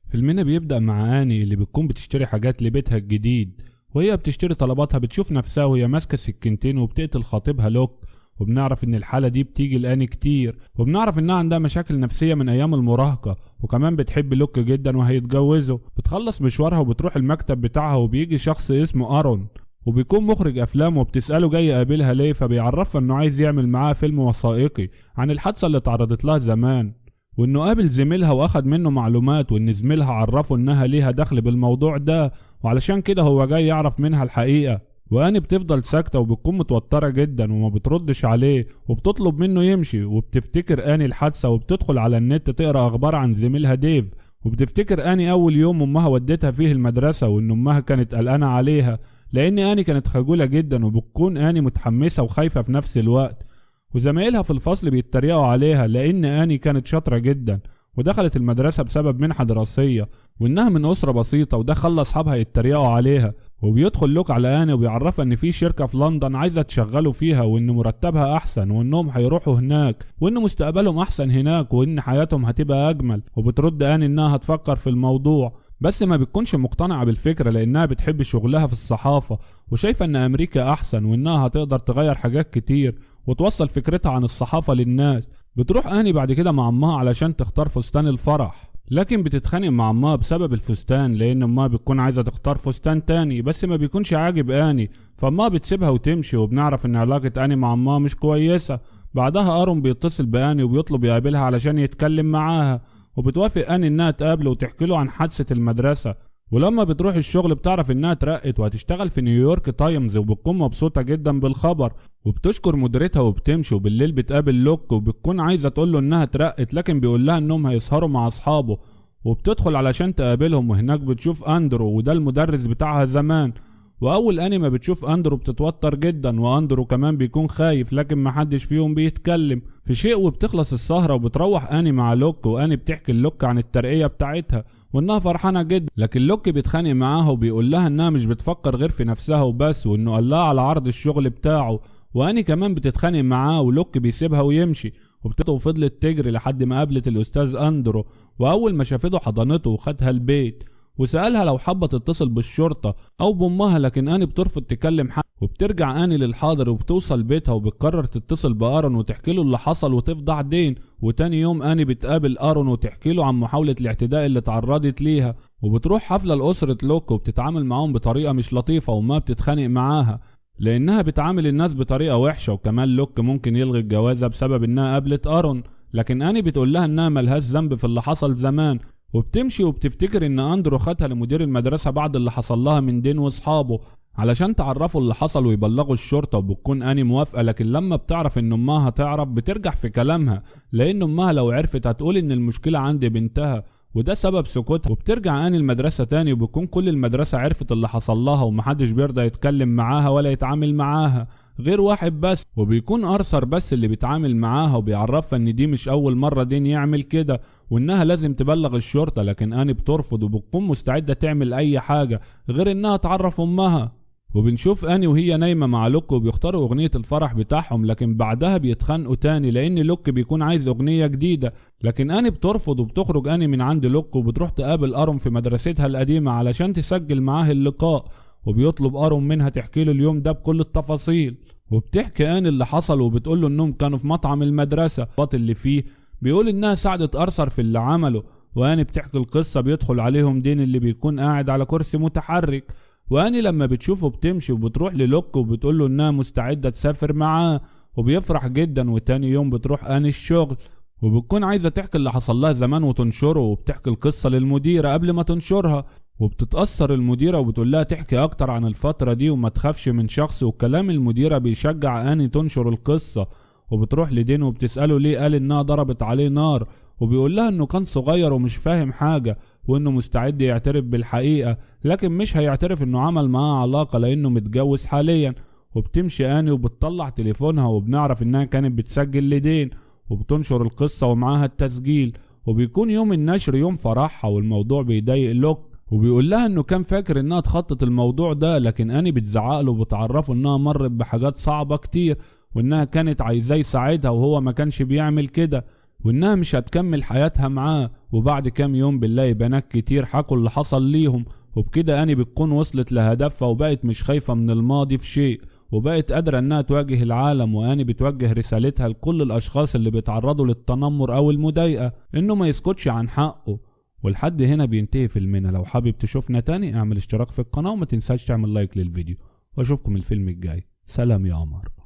فيلمنا بيبدأ مع آني اللي بتكون بتشتري حاجات لبيتها الجديد، وهي بتشتري طلباتها بتشوف نفسها وهي ماسكة سكينتين وبتقتل خطيبها لوك. وبنعرف ان الحالة دي بتيجي لآني كتير، وبنعرف انها عندها مشاكل نفسية من ايام المراهقة، وكمان بتحب لوك جدا وهيتجوزوا. بتخلص مشوارها وبتروح المكتب بتاعها، وبيجي شخص اسمه ارون وبيكون مخرج افلام، وبتسأله جاي يقابلها ليه، فبيعرفها انه عايز يعمل معاها فيلم وثائقي عن الحادثة اللي تعرضت لها زمان، وانه قابل زميلها واخد منه معلومات، وان زميلها عرفه انها ليها دخل بالموضوع ده، وعلشان كده هو جاي يعرف منها الحقيقة. واني بتفضل ساكتة وبتكون متوترة جدا وما بتردش عليه، وبتطلب منه يمشي، وبتفتكر اني الحادثة وبتدخل على النت تقرأ اخبار عن زميلها ديف. وبتفتكر اني اول يوم امها ودتها فيه المدرسة، وان امها كانت قلقانة عليها لان اني كانت خجولة جدا، وبتكون اني متحمسة وخايفة في نفس الوقت. وزمايلها في الفصل بيتريقوا عليها لان اني كانت شاطرة جدا ودخلت المدرسة بسبب منحة دراسية، وانها من اسرة بسيطة، وده خلى اصحابها يتريقوا عليها. وبيدخل لوك على اني وبيعرفها ان في شركة في لندن عايزة تشغله فيها، وان مرتبها احسن، وانهم هيروحوا هناك، وان مستقبلهم احسن هناك، وان حياتهم هتبقى اجمل. وبترد اني انها هتفكر في الموضوع، بس ما بتكونش مقتنعة بالفكرة لانها بتحب شغلها في الصحافة، وشايفة ان امريكا احسن، وانها هتقدر تغير حاجات كتير وتوصل فكرتها عن الصحافة للناس. بتروح اني بعد كده مع امها علشان تختار فستان الفرح، لكن بتتخانق مع امها بسبب الفستان، لان امها بتكون عايزة تختار فستان تاني بس ما بيكونش عاجب اني، فامها بتسيبها وتمشي. وبنعرف ان علاقة اني مع امها مش كويسة. بعدها ارون بيتصل باني وبيطلب يقابلها علشان يتكلم معاها، وبتوافق اني انها تقابله وتحكي له عن حادثة المدرسة. ولما بتروح الشغل بتعرف انها اترقت وهتشتغل في نيويورك تايمز، وبتكون مبسوطة جدا بالخبر، وبتشكر مديرتها وبتمشي. وبالليل بتقابل لوك وبتكون عايزة تقول له انها اترقت، لكن بيقول لها انهم هيسهروا مع اصحابه، وبتدخل علشان تقابلهم. وهناك بتشوف اندرو، وده المدرس بتاعها زمان. واول اني ما بتشوف اندرو بتتوتر جدا، واندرو كمان بيكون خايف، لكن محدش فيهم بيتكلم في شيء. وبتخلص السهرة وبتروح اني مع لوك، واني بتحكي لوك عن الترقية بتاعتها وانها فرحانة جدا، لكن لوك بيتخانق معاها وبيقول لها انها مش بتفكر غير في نفسها وبس، وانه قال لها على عرض الشغل بتاعه. واني كمان بتتخانق معاه، ولوك بيسيبها ويمشي. وفضلت تجري لحد ما قابلت الاستاذ اندرو، واول ما شافته حضنته وخدها البيت، وسألها لو حابة تتصل بالشرطة أو بأمها، لكن أني بترفض تكلم حد. وبترجع أني للحاضر وبتوصل بيتها، وبتقرر تتصل بأرون وتحكي له اللي حصل وتفضح دين. وتاني يوم أني بتقابل أرون وتحكي له عن محاولة الاعتداء اللي تعرضت ليها، وبتروح حفلة لأسرة لوك وبتتعامل معاهم بطريقة مش لطيفة، وما بتتخانق معاها لأنها بتعامل الناس بطريقة وحشة. وكمان لوك ممكن يلغي الجوازة بسبب إنها قابلت أرون، لكن أني بتقول لها إنها ملهاش ذنب في اللي حصل زمان. وبتمشي وبتفتكر ان اندرو خدها لمدير المدرسة بعد اللي حصل لها من دين واصحابه علشان تعرفوا اللي حصل ويبلغوا الشرطة، وبتكون اني موافقة. لكن لما بتعرف ان امها هتعرف بترجع في كلامها، لان امها لو عرفت هتقول ان المشكلة عند بنتها وده سبب سكوتها. وبترجع اني المدرسة تاني، وبكون كل المدرسة عرفت اللي حصل لها، ومحدش بيرضى يتكلم معاها ولا يتعامل معاها غير واحد بس، وبيكون ارثر بس اللي بيتعامل معاها، وبيعرفها ان دي مش اول مرة دين يعمل كده، وانها لازم تبلغ الشرطة. لكن اني بترفض، وبتكون مستعدة تعمل اي حاجة غير انها تعرف امها. وبنشوف اني وهي نايمة مع لوك وبيختاروا اغنية الفرح بتاعهم، لكن بعدها بيتخانقوا تاني لان لوك بيكون عايز اغنية جديدة، لكن اني بترفض. وبتخرج اني من عند لوك وبتروح تقابل ارون في مدرستها القديمة علشان تسجل معاه اللقاء، وبيطلب ارون منها تحكي له اليوم ده بكل التفاصيل. وبتحكي اني اللي حصل، وبتقول له انهم كانوا في مطعم المدرسة اللي فيه بيقول انها ساعدت ارثر في اللي عمله. واني بتحكي القصة بيدخل عليهم دين اللي بيكون قاعد على كرسي متحرك، واني لما بتشوفه بتمشي وبتروح للوك وبتقول له انها مستعدة تسافر معاه، وبيفرح جدا. وتاني يوم بتروح اني الشغل، وبتكون عايزة تحكي اللي حصل لها زمان وتنشره، وبتحكي القصة للمديرة قبل ما تنشرها، وبتتأثر المديرة وبتقول لها تحكي اكتر عن الفترة دي وما تخافش من شخص. وكلام المديرة بيشجع اني تنشر القصة. وبتروح لدين وبتسأله ليه قال انها ضربت عليه نار، وبيقول لها انه كان صغير ومش فاهم حاجة، وانه مستعد يعترف بالحقيقة، لكن مش هيعترف انه عمل معاه علاقة لانه متجوز حاليا. وبتمشي اني وبتطلع تليفونها، وبنعرف انها كانت بتسجل لدين، وبتنشر القصة ومعاها التسجيل. وبيكون يوم النشر يوم فرحها، والموضوع بيضايق لوك، وبيقول لها انه كان فاكر انها تخطط الموضوع ده، لكن اني بتزعقله وبتعرفه انها مرت بحاجات صعبة كتير، وانها كانت عايزاه يساعدها وهو ما كانش بيعمل كده. وانها مش هتكمل حياتها معاه. وبعد كام يوم بنلاقي بنات كتير حكوا اللي حصل ليهم، وبكده اني بتكون وصلت لهدفها وبقت مش خايفة من الماضي في شيء، وبقت قادرة انها تواجه العالم. واني بتوجه رسالتها لكل الاشخاص اللي بيتعرضوا للتنمر او المضايقة انه ما يسكتش عن حقه. ولحد هنا بينتهي فيلمنا. لو حابب تشوفنا تاني اعمل اشتراك في القناة وما تنساش تعمل لايك للفيديو، واشوفكم الفيلم الجاي. سلام يا قمر.